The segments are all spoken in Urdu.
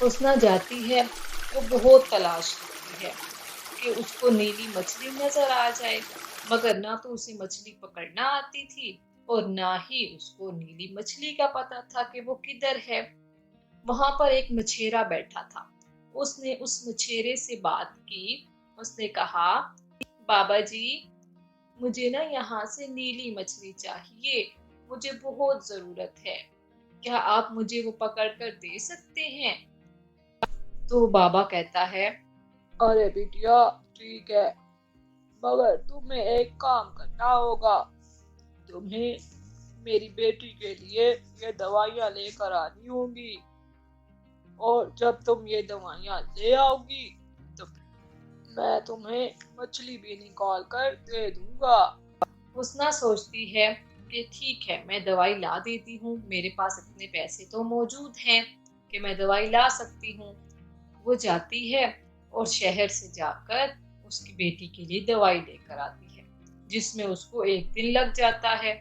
حسنہ جاتی ہے، وہ بہت تلاش کرتی ہے کہ اس کو نیلی مچھلی نظر آ جائے، مگر نہ تو اسے مچھلی پکڑنا آتی تھی اور نہ ہی اس کو نیلی مچھلی کا پتا تھا کہ وہ کدھر ہے۔ وہاں پر ایک مچھیرا بیٹھا تھا، اس نے اس مچھیرے سے بات کی۔ اس نے کہا، بابا جی، مجھے نا یہاں سے نیلی مچھلی چاہیے، مجھے بہت ضرورت ہے، کیا آپ مجھے وہ پکڑ کر دے سکتے ہیں؟ تو بابا کہتا ہے، ارے بیٹیا، ٹھیک ہے، مگر تمہیں ایک کام کرنا ہوگا، تمہیں میری بیٹی کے لیے یہ دوائیاں لے کر آنی ہوں گی، اور جب تم یہ دوائیاں لے آؤ گی تو میں تمہیں مچھلی بھی نکال کر دے دوں گا۔ حسنہ سوچتی ہے کہ ٹھیک ہے، میں دوائی لا دیتی ہوں، میرے پاس اتنے پیسے تو موجود ہیں کہ میں دوائی لا سکتی ہوں۔ وہ جاتی ہے اور شہر سے جا کر اس کی بیٹی کے لیے دوائی لے کر آتی ہے، جس میں اس کو ایک دن لگ جاتا ہے۔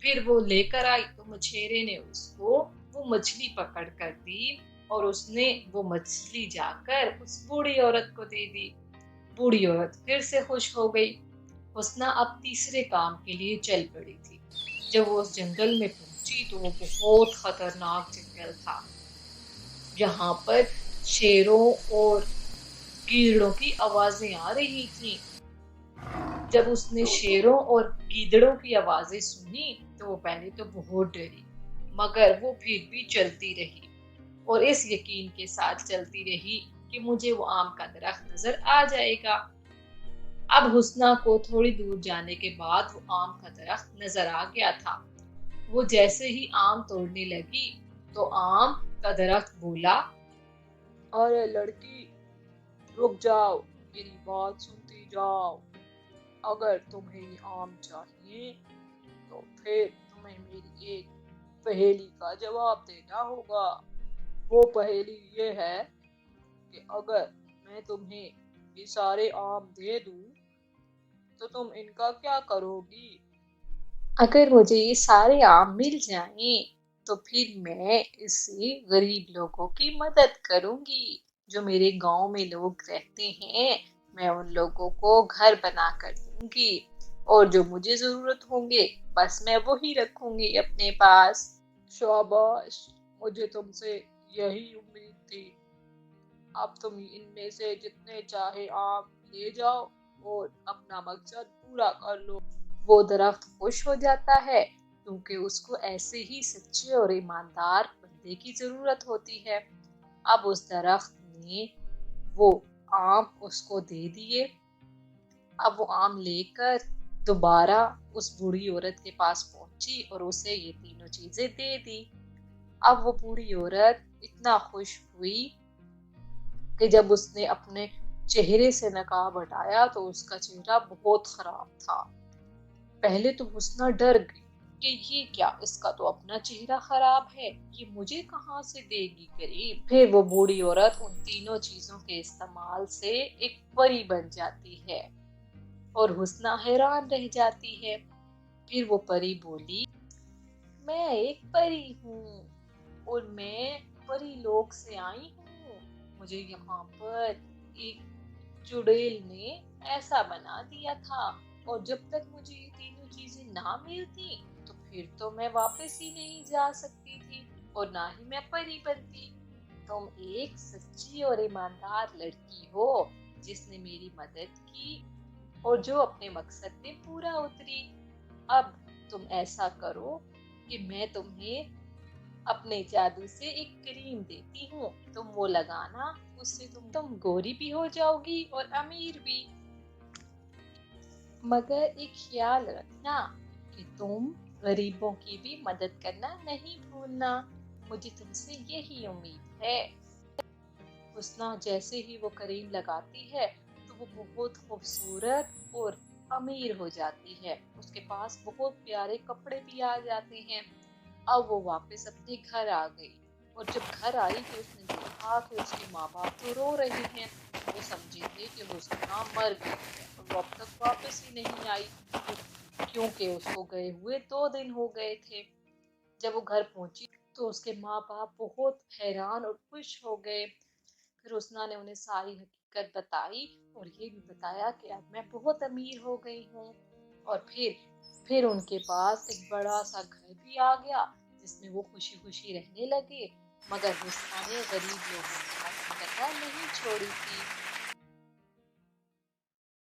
پھر وہ لے کر آئی تو مچھیرے نے اس کو وہ مچھلی پکڑ کر دی، اور اس نے وہ مچھلی جا کر اس بوڑھی عورت کو دے دی۔ بوڑھی عورت پھر سے خوش ہو گئی۔ حسنہ اب تیسرے کام کے لیے چل پڑی تھی۔ جب وہ اس جنگل میں پہنچی تو وہ بہت خطرناک جنگل تھا، جہاں پر شیروں اور گیدڑوں کی آوازیں آ رہی تھیں۔ جب اس نے شیروں اور گیدڑوں کی آوازیں سنی تو وہ پہلے تو بہت ڈری، مگر وہ پھر بھی چلتی رہی اور اس یقین کے ساتھ چلتی رہی کہ مجھے وہ آم کا درخت نظر آ جائے گا۔ اب حسنہ کو تھوڑی دور جانے کے بعد وہ آم کا درخت نظر آ گیا تھا۔ وہ جیسے ہی آم توڑنے لگی تو آم کا درخت بولا، ارے لڑکی، رک جاؤ، میری بات سنتی جاؤ، اگر تمہیں یہ آم چاہیے تو پھر تمہیں میری ایک پہیلی کا جواب دینا ہوگا۔ وہ پہیلی یہ ہے کہ اگر میں تمہیں یہ سارے آم دے دوں تو تم ان کا کیا کرو گی؟ اگر مجھے یہ سارے آم مل جائیں تو پھر میں اس سے غریب لوگوں کی مدد کروں گی، جو میرے گاؤں میں لوگ رہتے ہیں، میں ان لوگوں کو گھر بنا کر دوں گی، اور جو مجھے ضرورت ہوں گے بس میں وہی رکھوں گی اپنے پاس۔ شاباش، مجھے تم سے یہی امید تھی، اب تم ان میں سے جتنے چاہے آم لے جاؤ اور اپنا مقصد پورا کر لو۔ وہ درخت خوش ہو جاتا ہے کیونکہ اس کو ایسے ہی سچے اور ایماندار بندے کی ضرورت ہوتی ہے۔ اب اس درخت نے وہ آم اس کو دے دیے۔ اب وہ آم لے کر دوبارہ اس بوڑھی عورت کے پاس پہنچی اور اسے یہ تینوں چیزیں دے دی۔ اب وہ بوڑھی عورت اتنا خوش ہوئی کہ جب اس نے اپنے چہرے سے نقاب ہٹایا تو اس کا چہرہ بہت خراب تھا۔ پہلے تو حسنہ ڈر گئی کہ یہ کیا، اس کا تو اپنا چہرہ خراب ہے، یہ مجھے کہاں سے دے گی غریب۔ پھر وہ بوڑھی عورت ان تینوں چیزوں کے استعمال سے ایک پری بن جاتی ہے اور حسنہ حیران رہ جاتی ہے۔ پھر وہ پری بولی، میں ایک پری ہوں اور میں پری لوک سے آئی ہوں، مجھے یہاں پر ایک چڑیل نے ایسا بنا دیا تھا، اور جب تک مجھے یہ تینوں چیزیں نہ ملتی تو پھر تو میں واپس ہی نہیں جا سکتی تھی اور نہ ہی میں پری بنتی۔ تم ایک سچی اور ایماندار لڑکی ہو جس نے میری مدد کی اور جو اپنے مقصد پہ پورا اتری۔ اب تم ایسا کرو کہ میں تمہیں اپنے جادو سے ایک کریم دیتی ہوں، تم وہ لگانا، اس سے تم گوری بھی ہو جاؤ گی اور امیر بھی، مگر ایک خیال رکھنا کہ تم غریبوں کی بھی مدد کرنا نہیں بھولنا، مجھے تم سے یہی امید ہے۔ حسنہ جیسے ہی وہ کریم لگاتی ہے تو وہ بہت خوبصورت اور امیر ہو جاتی ہے، اس کے پاس بہت پیارے کپڑے بھی آ جاتے ہیں۔ اب وہ واپس اپنے گھر آ گئی، اور جب گھر آئی تو اس نے دیکھا کہ اس کے ماں باپ تو رو رہے ہیں، وہ سمجھے تھے کہ حسنہ مر گئی ہے اور وہ اب تک واپس ہی نہیں آئی، کیونکہ اس کو گئے ہوئے 2 دن ہو گئے تھے۔ جب وہ گھر پہنچی تو اس کے ماں باپ بہت حیران اور خوش ہو گئے۔ پھر حسنہ نے انہیں ساری حقیقت بتائی اور یہ بھی بتایا کہ اب میں بہت امیر ہو گئی ہوں، اور پھر ان کے پاس ایک بڑا سا گھر بھی آ گیا جس میں وہ خوشی خوشی رہنے لگے، مگر حسنہ نے غریب لوگوں کی مدد کرنا نہیں چھوڑی تھی۔